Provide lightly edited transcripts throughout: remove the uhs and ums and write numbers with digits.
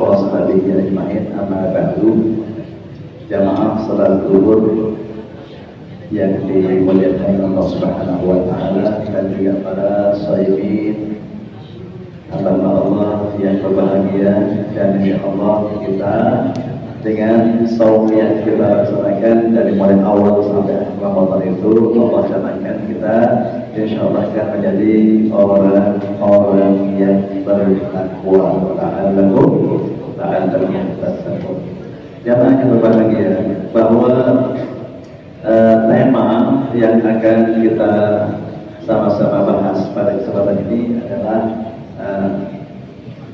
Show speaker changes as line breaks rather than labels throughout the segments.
wa sahbihi ajma'in, amma ba'du. Jamaah salat zuhur yang dimuliakan Allah Subhanahu wa taala dan juga para shaimin hamba Allah yang berbahagia, dan insyaallah kita dengan saum yang kita laksanakan dari mulai awal sampai Ramadan itu, Allah jadikan kita insyaallah akan menjadi orang-orang yang bertakwa. Ta'allahu tattaqun. Jamaah yang berbahagia, bahwa tema yang akan kita sama-sama bahas pada kesempatan ini adalah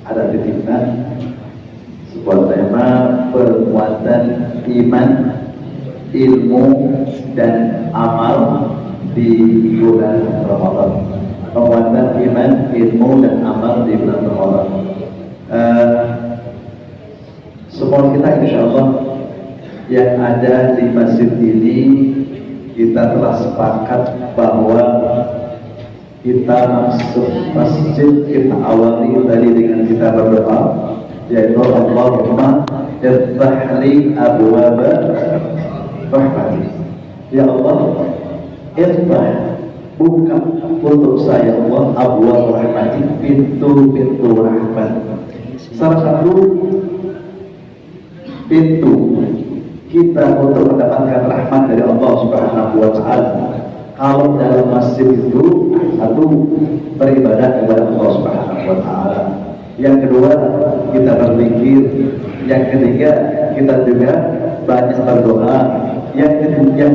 ada titipan sebuah tema perkuatan iman, ilmu dan amal di bulan Ramadan. Penguatan iman, ilmu dan amal di bulan Ramadan. Semua kita insyaallah yang ada di masjid ini, kita telah sepakat bahwa kita masuk masjid, kita awali tadi dengan kita berdoa, yaitu Allahumma iftah li abwaaba rahmatik. Ya Allah, iftah, buka untuk saya Allah abwaab rahmatik, pintu-pintu rahmat. Salah satu pintu kita untuk mendapatkan rahmat dari Allah Subhanahu wa taala, kalau dalam masjid itu satu, beribadah kepada Allah Subhanahu wa taala. Yang kedua, kita berzikir. Yang ketiga, kita juga banyak berdoa. Yang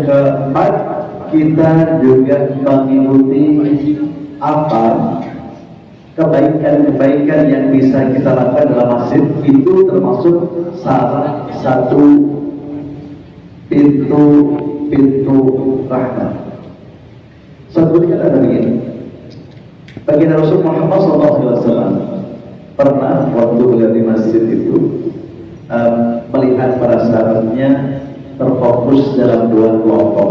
keempat, kita juga mengikuti apa kebaikan-kebaikan yang bisa kita lakukan dalam masjid. Itu termasuk salah satu pintu rahmat. Sebutkan ada begini, baginda Rasul Muhammad SAW pernah waktu beliau di masjid itu melihat para sahabatnya terfokus dalam dua kelompok.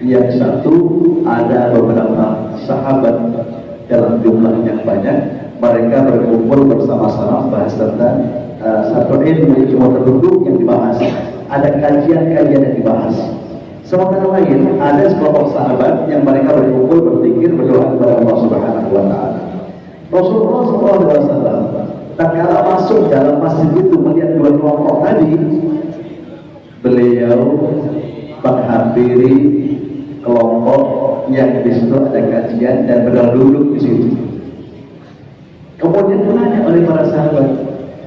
Yang satu, ada beberapa sahabat dalam jumlah yang banyak, mereka berkumpul bersama-sama bahas tentang satu ilmu tertentu yang dibahas, ada kajian-kajian yang dibahas. Sementara lain, ada sekelompok sahabat yang mereka berkumpul berzikir, berdoa kepada Allah Subhanahu wa taala. Rasulullah SAW tatkala masuk dalam masjid itu melihat dua kelompok tadi, beliau menghampiri kelompok yang di situ ada kajian dan beliau duduk di situ. Kemudian bertanya oleh para sahabat,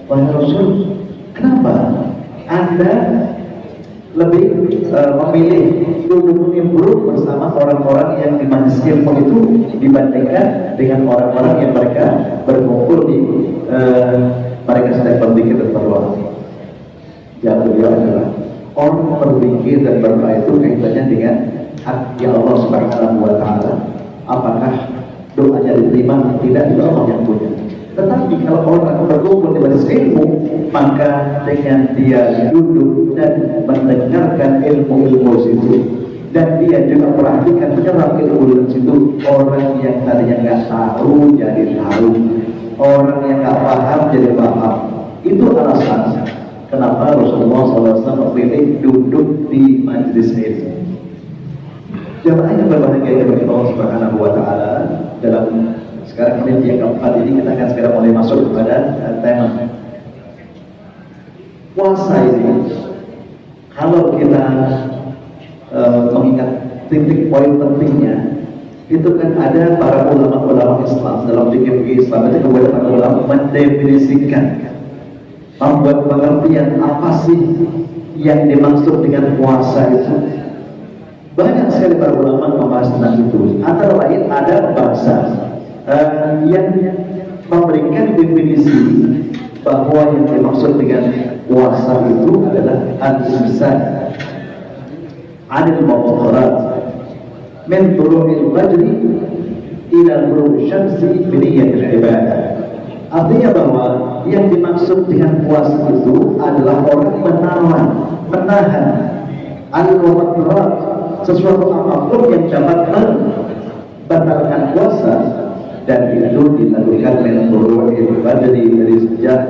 wahai Rasul, kenapa Anda lebih memilih duduk nimbrung bersama orang-orang yang di majelis ilmu itu dibandingkan dengan orang-orang yang mereka berkumpul di mereka sedang berzikir dan berdoa? Jawab beliau adalah, orang berzikir dan berdoa itu kaitannya dengan hak Allah Subhanahu wa taala. Apakah doanya diterima atau tidak, itu Allah yang punya. Tetapi kalau orang berkumpul di majelis ilmu, maka dengan dia duduk dan mendengarkan ilmu-ilmu situ, dan dia juga perhatikan menyerap ilmu situ, orang yang tadinya nggak tahu jadi tahu, orang yang nggak paham jadi paham. Itu alasan kenapa Rasulullah SAW memilih duduk di majelis ilmu. Jamaah yang berbahagia kepada Allah Subhanahu wa taala, dalam sekarang menit yang keempat ini kita akan segera mulai masuk kepada tema puasa ini. Kalau kita mengingat titik poin pentingnya, itu kan ada para ulama-ulama Islam dalam fikih Islam itu, kemudian para ulama mendefinisikan, membuat pengertian apa sih yang dimaksud dengan puasa itu. Banyak sekali para ulama membahas tentang itu. Antara lain ada bahasa yang memberikan definisi bahwa yang dimaksud dengan puasa itu adalah al-imsak anil mubtarat min tulu'il fajri ila ghurubi syamsi bi niyyatil ibadah. Artinya bahwa yang dimaksud dengan puasa itu adalah orang menahan al-mubtarat, sesuatu apapun yang dapat membatalkan puasa, dan itu dilakukan min tulu'il fajri, dari sejak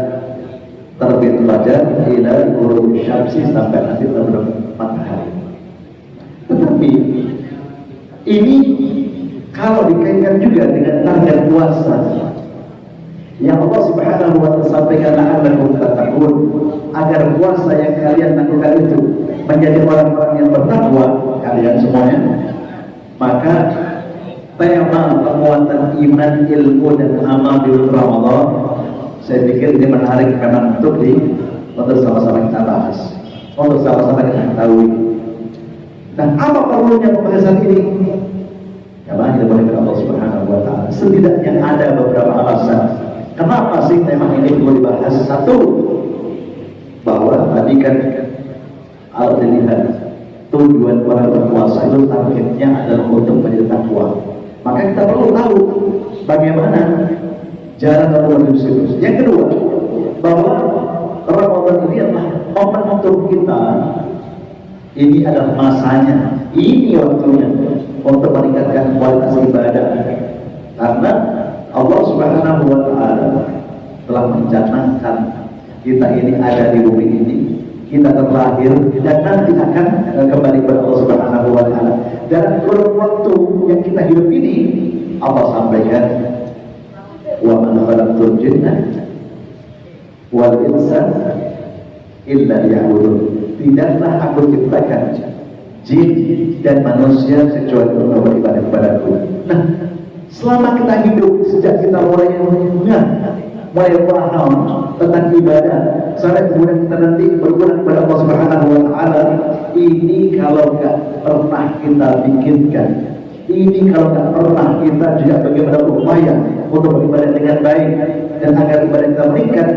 terbit fajar ila ghurub syamsi, sampai nanti terbenam matahari. Tetapi ini kalau dikaitkan juga dengan target puasa yang Allah Subhanahu wa ta'ala sampaikan, la'allakum tattaqun, agar puasa yang kalian lakukan itu menjadi orang-orang yang bertakwa kalian semuanya. Maka tema penguatan iman, ilmu dan amal di Ramadan, saya pikir ini menarik memang untuk sama-sama kita bahas, untuk sama-sama kita ketahui. Dan apa perlunya pembahasan ini? Karena kita boleh Allah Subhanahu wa ta'ala, setidaknya ada beberapa alasan kenapa sih tema ini perlu dibahas. Satu, bahwa tadi kan harus dilihat tujuan para berpuasa itu targetnya adalah untuk menjadi takwa. Maka kita perlu tahu bagaimana jalan menuju situ. Yang kedua, bahwa Ramadan ini adalah momen untuk kita, ini adalah masanya, ini waktunya untuk meningkatkan kualitas ibadah. Karena Allah Subhanahu wa ta'ala telah mencanangkan kita ini ada di bumi ini, kita terlahir dan nanti akan kembali kepada Allah Subhanahu wa ta'ala. Dan kurun waktu yang kita hidup ini, Allah sampaikan, wa man khalaqtul jinna wal insa illa liya'budun. Tidaklah aku ciptakan jin dan manusia kecuali untuk beribadah kepadaku. Nah, selama kita hidup, sejak kita mulai paham tentang ibadah, sampai kemudian kita nanti berguna kepada Allah Subhanahu wa ta'ala, ini kalau nggak pernah kita bikinkan, ini kalau nggak pernah kita juga bagaimana upaya untuk beribadah dengan baik dan agar ibadah kita meningkat,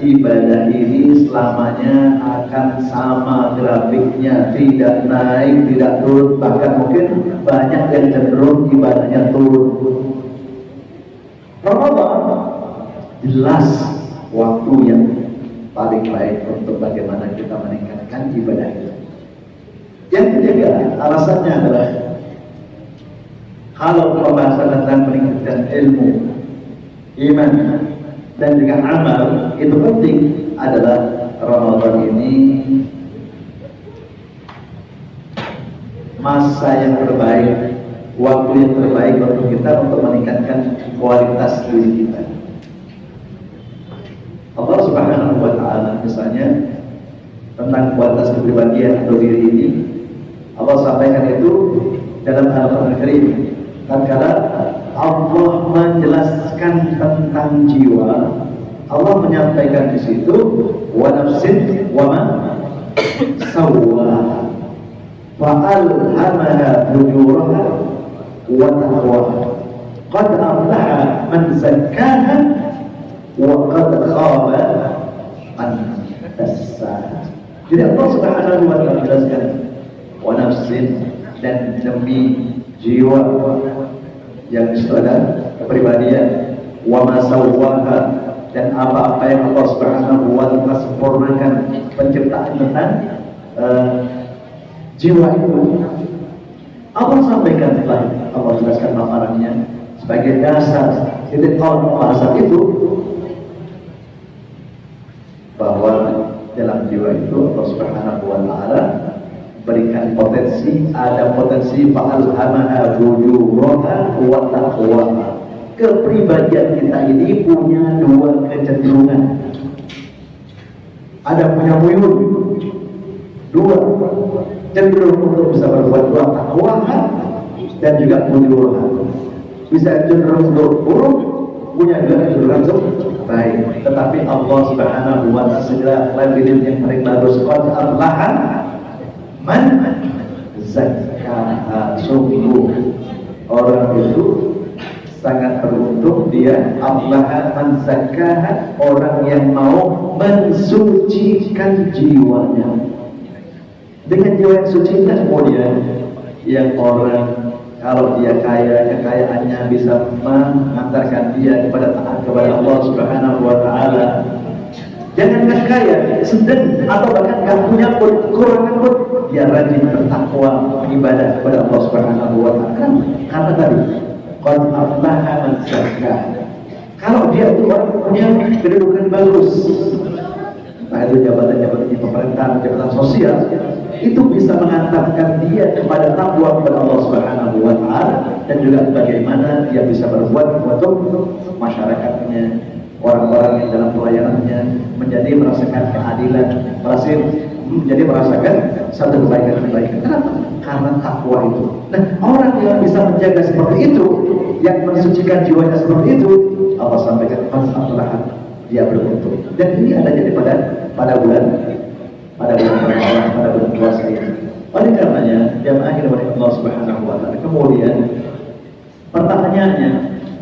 ibadah ini selamanya akan sama grafiknya, tidak naik, tidak turun, bahkan mungkin banyak yang cenderung ibadahnya turun. Ramadan jelas waktu yang paling baik untuk bagaimana kita meningkatkan ibadah itu. Yang ketiga, alasannya adalah kalau pembahasan tentang meningkatkan ilmu, iman dan juga amal itu penting, adalah Ramadan ini masa yang terbaik, waktu yang terbaik untuk kita untuk meningkatkan kualitas diri kita. Allah Subhanahu wa ta'ala misalnya tentang kualitas kepribadian atau diri ini, Allah sampaikan itu dalam Al-Quran Karim. Tatkala Allah menjelaskan tentang jiwa, Allah menyampaikan di situ, wa nafsin wa ma sawwaha fa alhamaha fujuraha wa taqwaha qad aflaha man zakkaha wa qad khaba man dassaha. Jadi Allah Subhanahu wa ta'ala menjelaskan wa nafsin, dan demi jiwa yang itu ada kepribadian, wa ma sawwaha, dan apa-apa yang Allah Subhanahu wa ta'ala sempurnakan penciptaan tentang jiwa itu. Allah sampaikan, setelah Allah jelaskan masalahnya sebagai dasar titik awal pembahasan itu, bahwa dalam jiwa itu Allah Subhanahu wa ta'ala berikan potensi, ada potensi fa'alhamaha fujuraha wa taqwaha. Kepribadian kita ini punya dua kecenderungan, ada punya wuyun, dua cenderung untuk bisa berbuat dua, taqwaha dan juga fujuraha. Bisa cenderung untuk buruk, punya juga cenderung untuk baik. Tetapi Allah Subhanahu wa ta'ala segera lanjutin yang paling bagus, qad aflaha man zakkaha. Sungguh orang itu sangat beruntung, dia aflaha man zakkaha, orang yang mau mensucikan jiwanya. Dengan jiwa yang suci, kemudian yang orang kalau dia kaya, kekayaannya bisa mengantarkan dia kepada taat kepada Allah Subhanahu wa ta'ala. Jangankan kaya, sedang atau bahkan gak punya pun, kekurangan pun, dia rajin bertakwa, beribadah kepada Allah Subhanahu wa ta'ala. Karena tadi qad aflaha man zakkaha, kalau dia itu orang punya kedudukan bagus, entah itu jabatan-jabatan di pemerintahan, jabatan sosial, itu bisa mengantarkan dia kepada takwa kepada Allah Subhanahu wa Ta'ala, dan juga bagaimana dia bisa berbuat untuk masyarakatnya, orang-orang yang dalam pelayanannya menjadi merasakan keadilan, menjadi merasakan satu kebaikan-kebaikan. Kenapa? Karena takwa itu. Nah, orang yang bisa menjaga seperti itu, yang mensucikan jiwanya seperti itu, Allah sampaikan fas'alahan, dia beruntung. Dan ini ada jadi pada bulan Ramadan, pada bulan puasa ini. Oleh karenanya, jamaah yang oleh Allah Subhanahu wa Ta'ala. Kemudian pertanyaannya,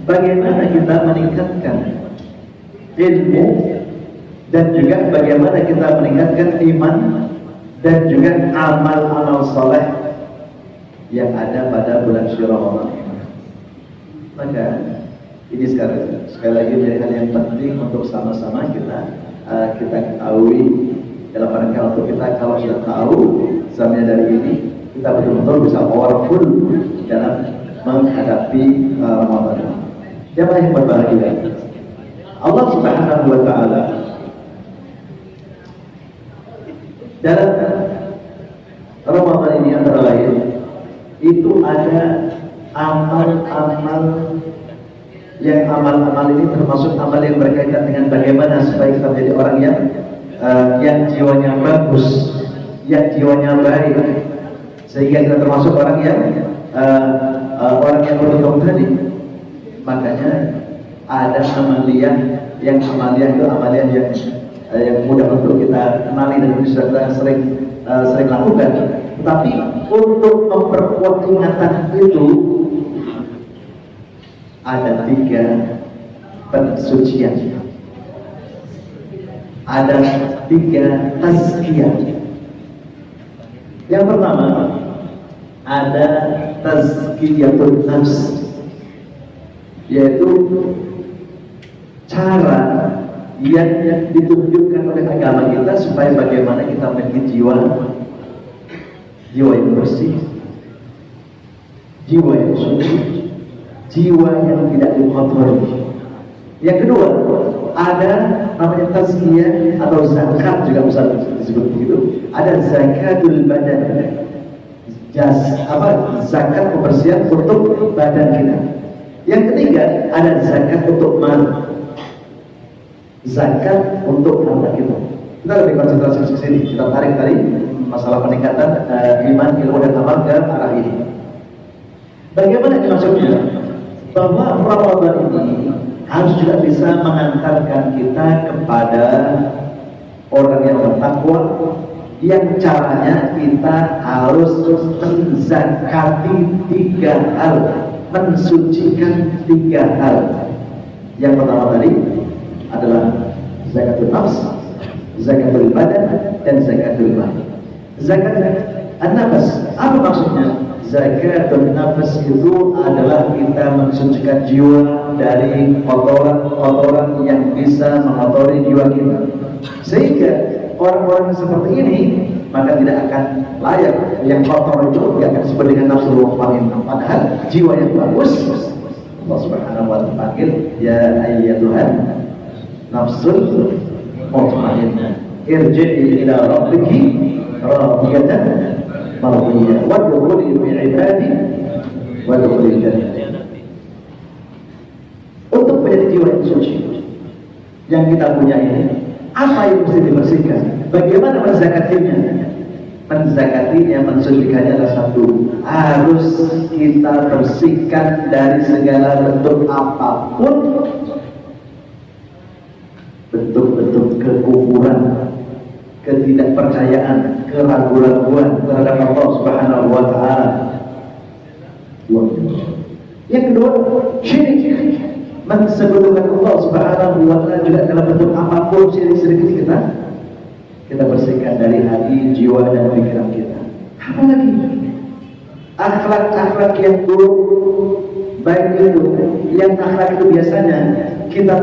bagaimana kita meningkatkan ilmu dan juga bagaimana kita meningkatkan iman dan juga amal-amal soleh yang ada pada bulan Syawal Ramadan ini. Maka ini sekali lagi menjadi hal yang penting untuk sama-sama kita ketahui, dalam rangka untuk kita kalau sudah tahu sebenarnya dari ini, kita betul-betul bisa powerful dalam menghadapi Ramadan. Siapa yang berbahagia? Allah Subhanahu wa Ta'ala dalam Ramadan ini antara lain itu ada amal-amal yang amal-amal ini termasuk amal yang berkaitan dengan bagaimana supaya kita menjadi orang yang jiwanya bagus, yang jiwanya baik, sehingga kita termasuk orang yang beruntung tadi. Makanya ada amaliyah yang mudah untuk kita kenali dan bisa kita sering lakukan. Tetapi untuk memperkuat ingatan itu ada 3 pensucian, ada 3 tazkiyah. Yang pertama ada tazkiyatun nafs, yaitu cara yang ditunjukkan oleh agama kita supaya bagaimana kita memiliki jiwa yang bersih, jiwa yang suci, jiwa yang tidak dikotori. Yang kedua ada namanya tazkiyah atau zakat, juga bisa disebut begitu. Ada zakatul badan, zakat kebersihan untuk badan kita. Yang ketiga ada zakat untuk mal, zakat untuk harta kita. Kita lebih konsentrasi ke sini. Kita tarik tadi masalah peningkatan iman, ilmu dan amal ke arah ini. Bagaimana maksudnya? Bahwa Ramadan ini harus juga bisa mengantarkan kita kepada orang yang bertakwa, yang caranya kita harus menzakati 3 hal, mensucikan 3 hal. Yang pertama tadi adalah zakatul nafs, zakatul badan, dan zakatul mal. Zakat an-nafs, apa maksudnya? Zakatul nafs itu adalah kita mensucikan jiwa dari kotoran-kotoran yang bisa mengotori jiwa kita, sehingga orang-orang seperti ini maka tidak akan layak. Yang kotor itu tidak akan disebut dengan nafsul mutmainnah, padahal jiwa yang bagus Allah Subhanahu wa Ta'ala panggil ya ayyatuhan nafsul mutmainnah irji'i ila rabbiki radiyatan mardiyah wadkhuli fi ibadi wadkhuli jannah. Untuk menjadi jiwa yang suci yang kita punya ini, apa yang mesti dibersihkan? Bagaimana menzakatinya? Menzakatinya, mensucikannya adalah satu, harus kita bersihkan dari segala bentuk apapun, bentuk-bentuk kekufuran, ketidakpercayaan, keraguan-raguan terhadap Allah Subhanahu wa Ta'ala. Yang kedua, syirik, mensekutukan Allah Subhanahu wa Ta'ala juga dalam bentuk apapun. Syirik kita bersihkan dari hati, jiwa, dan pikiran kita. Apalagi akhlak-akhlak yang buruk, baik itu yang akhlak itu biasanya kita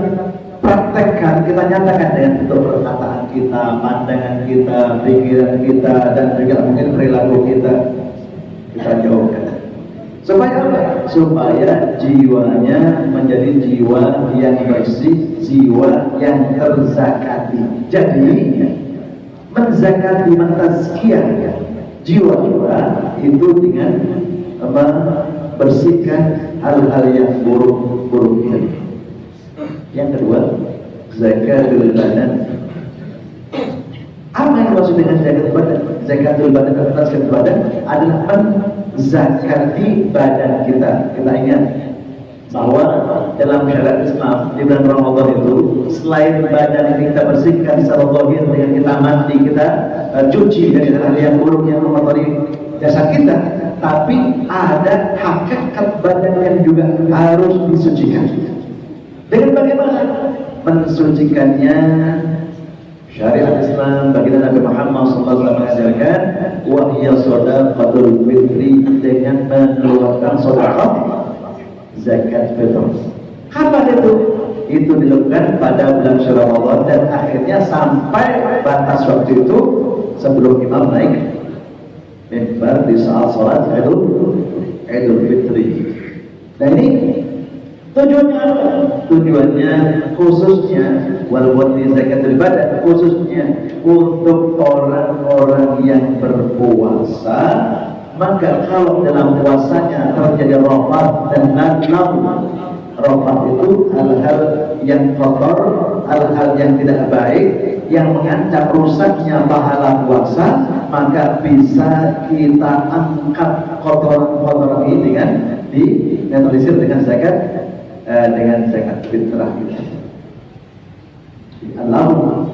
praktekkan, kita nyatakan dengan bentuk perkataan kita, pandangan kita, pikiran kita, dan juga mungkin perilaku kita jauhkan. Supaya apa? Supaya jiwanya menjadi jiwa yang bersih, jiwa yang terzakati. Jadi menzakati, mentazkiyah jiwa-jiwa itu dengan membersihkan hal-hal yang buruk-buruk ini. Yang kedua, zakatul badan. Apa yang dimaksud dengan zakatul badan? Zakatul badan atau zakatul badan adalah menzakati badan kita. Kita ingat bahwa dalam syariat Islam di bulan Ramadan itu selain badan ini kita bersihkan secara zahir dengan kita mandi, kita cuci dari hal yang buruk yang mengotori jasad kita, tapi ada hakikat badan yang juga harus disucikan. Dengan bagaimana mensucikannya? Syariat Islam baginda Nabi Muhammad SAW mengajarkan wahya shadaqatul fitri, dengan mengeluarkan sedekah zakat fitr. Kapan itu? Itu dilakukan pada bulan Ramadan dan akhirnya sampai batas waktu itu sebelum imam naik mimbar di saat salat Idul Fitri. Nah ini tujuannya apa? Tujuannya khususnya walaupun di zakatul badan khususnya untuk orang-orang yang berpuasa. Maka kalau dalam puasanya terjadi rafat dan nadam, rafat itu hal-hal yang kotor, hal-hal yang tidak baik, yang mengancam rusaknya pahala puasa, maka bisa kita angkat kotoran-kotoran ini dengan dinetralisir dengan zakat fitrah kita. Allahumma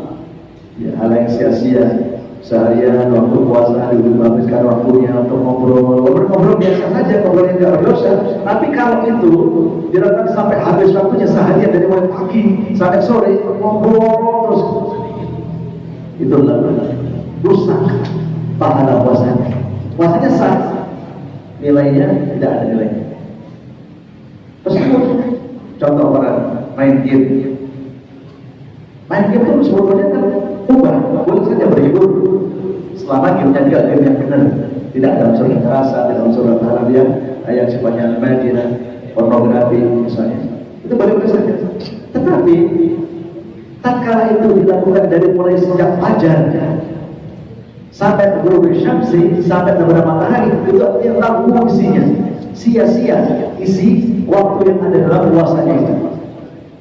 ya, hal yang sia-sia seharian waktu puasa dihabiskan waktunya untuk ngobrol biasa saja, ngobrol yang tidak berdosa. Tapi kalau itu dilakukan sampai habis waktunya seharian dari mulai pagi sampai sore ngobrol terus, itu rusak pahala puasanya. Puasanya sah, nilainya tidak ada nilainya. Meskipun contoh orang main game itu sebetulnya kan ubah, boleh saja berhibur selama gamenya juga game yang benar, tidak ada unsur kekerasan, tidak ada unsur haram yang sifatnya al-madinah, pornografi misalnya, itu boleh saja. Tetapi tatkala itu dilakukan dari mulai sejak fajar sampai ghurub syamsi, sampai terbenam matahari, itu artinya lagu isinya sia-sia isi waktu yang ada dalam puasanya itu.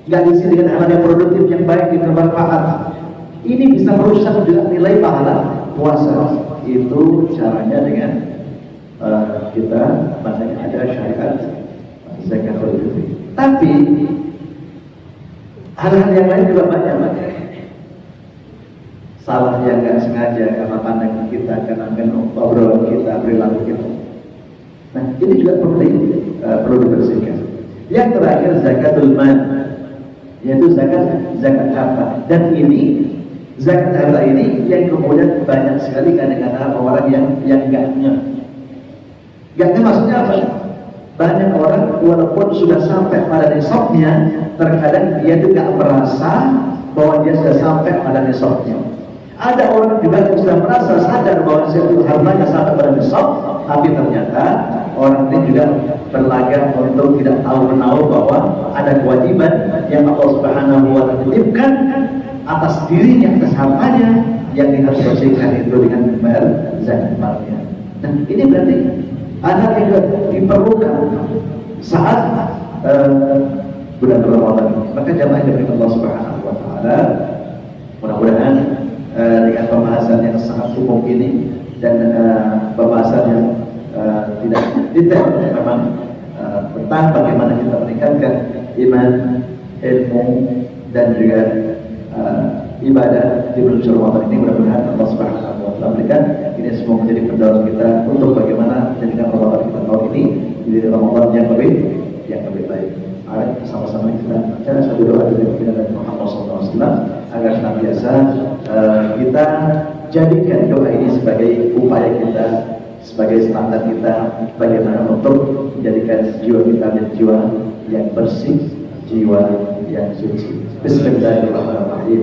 Nggak diisi dengan hal yang produktif, yang baik, yang bermanfaat. Ini bisa merusak juga nilai pahala puasa. Itu caranya dengan kita makanya ada syariat zakatul fitri. Tapi hal-hal yang lain juga banyak. Salah yang nggak sengaja karena pandangan kita, karena obrolan kita, perilaku kita. Nah, ini juga perlu dibersihkan. Yang terakhir zakatul mal, yaitu zakat harta. Dan ini zakat harta ini yang kemudian banyak sekali kadang-kadang orang yang gaknya maksudnya apa? Banyak orang walaupun sudah sampai pada nisabnya, terkadang dia juga merasa bahwa dia sudah sampai pada nisabnya. Ada orang juga yang sudah merasa sadar bahwa hartanya sampai pada nisab, tapi ternyata orang ini juga berlagak untuk tidak tahu menahu bahwa ada kewajiban yang Allah Subhanahu wa Ta'ala titipkan atas dirinya, atas hartanya, yang harus bersihkan itu dengan membayar zakat malnya. Nah, ini berarti ada yang diperlukan saat bulan Ramadan. Maka jamaah dari Allah Subhanahu wa Ta'ala, mudah-mudahan dengan pembahasan yang sangat umum ini dan pembahasan yang tidak detail memang tentang bagaimana kita meningkatkan iman, ilmu dan juga ibadah di bulan Ramadan ini, mudah-mudahan Allah Subhanahu wa Ta'ala berikan ini semua menjadi pendorong kita untuk bagaimana menjadikan Ramadan kita tahun ini menjadi Ramadan yang lebih baik. Mari sama-sama kita baca satu doa dari Nabi Muhammad SAW agar senantiasa kita jadikan doa ini sebagai upaya kita, sebagai standar kita bagaimana untuk menjadikan jiwa kita menjadi jiwa yang bersih, jiwa yang suci. Bismillahirrahmanirrahim.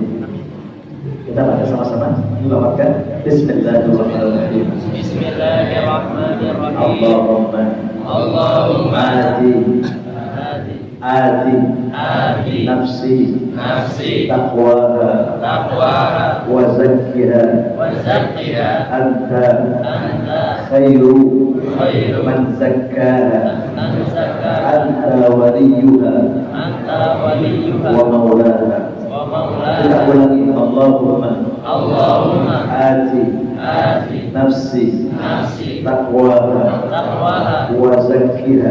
Kita baca sama-sama. Selamatkan. Bismillahirrahmanirrahim.
Bismillahirrahmanirrahim.
Allahumma ati nafsi taqwaha wa zakkiha anta khairu man zakkaha anta waliyuha wa maulaha. Kita ulangi. Allahumma ati nafsi taqwaha wa zakkiha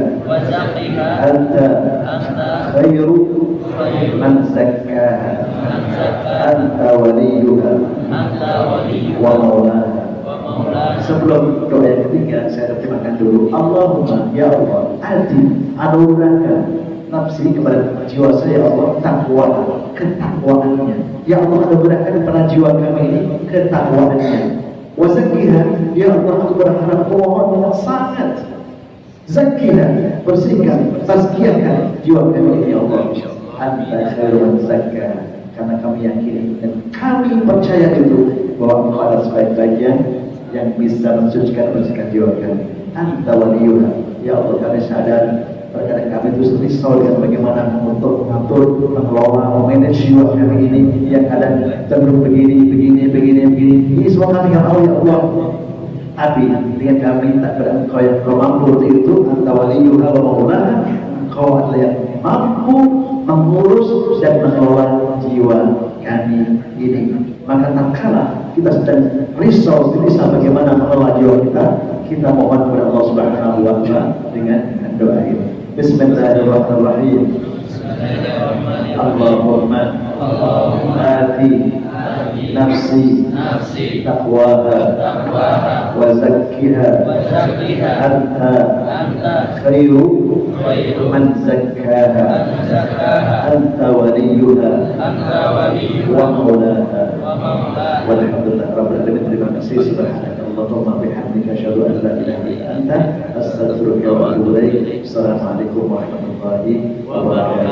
anta khairu man zakkaha anta waliyuha wa maulaha. Sebelum doa yang ketiga, saya terjemahkan dulu. Allahumma, ya Allah, ati anugerahkan nafsi kepada jiwa saya, Allah, takwa, ketakwaannya. Ya Allah, anugerahkan kepada jiwa kami ini ketakwaannya. Wa zakkiha, ya Allah, aku berharap mohon yang sangat. Zakkiha, bersihkan, tazkiyahkan jiwa kami ini, ya Allah. Anta khairu man zakkaha, karena kami yakin dan kami percaya itu bahwa Engkau adalah sebaik-baiknya yang bisa mensucikan, bersihkan jiwa kami. Anta waliyuha, ya Allah, kami sadar terkadang kami itu risau dengan bagaimana mengatur, mengelola, memanage jiwa kami ini yang kadang cenderung begini. Ini semua kami yang tahu, ya Allah. Tapi dengan kami tak pada Engkau yang Kau mampu itu, anta waliyuha wa maulaha, Engkau adalah yang mampu mengurus dan mengelola jiwa kami ini. Maka tak kalah kita sedang risau bagaimana mengelola jiwa kita mohon kepada Allah Subhanahu wa Ta'ala dengan doa ini. Bismillahirrahmanirrahim. Allahumma ati nafsi taqwaha wa zakkiha anta khairu man zakkaha anta waliyuha wa maulaha. Walhamdulillah rabbil alamin. Terima kasih. Subhanakallahumma bihamdika asyhadu an la ilaha illa anta astaghfiruka wa atubu ilaik. Assalamualaikum warahmatullahi wabarakatuh.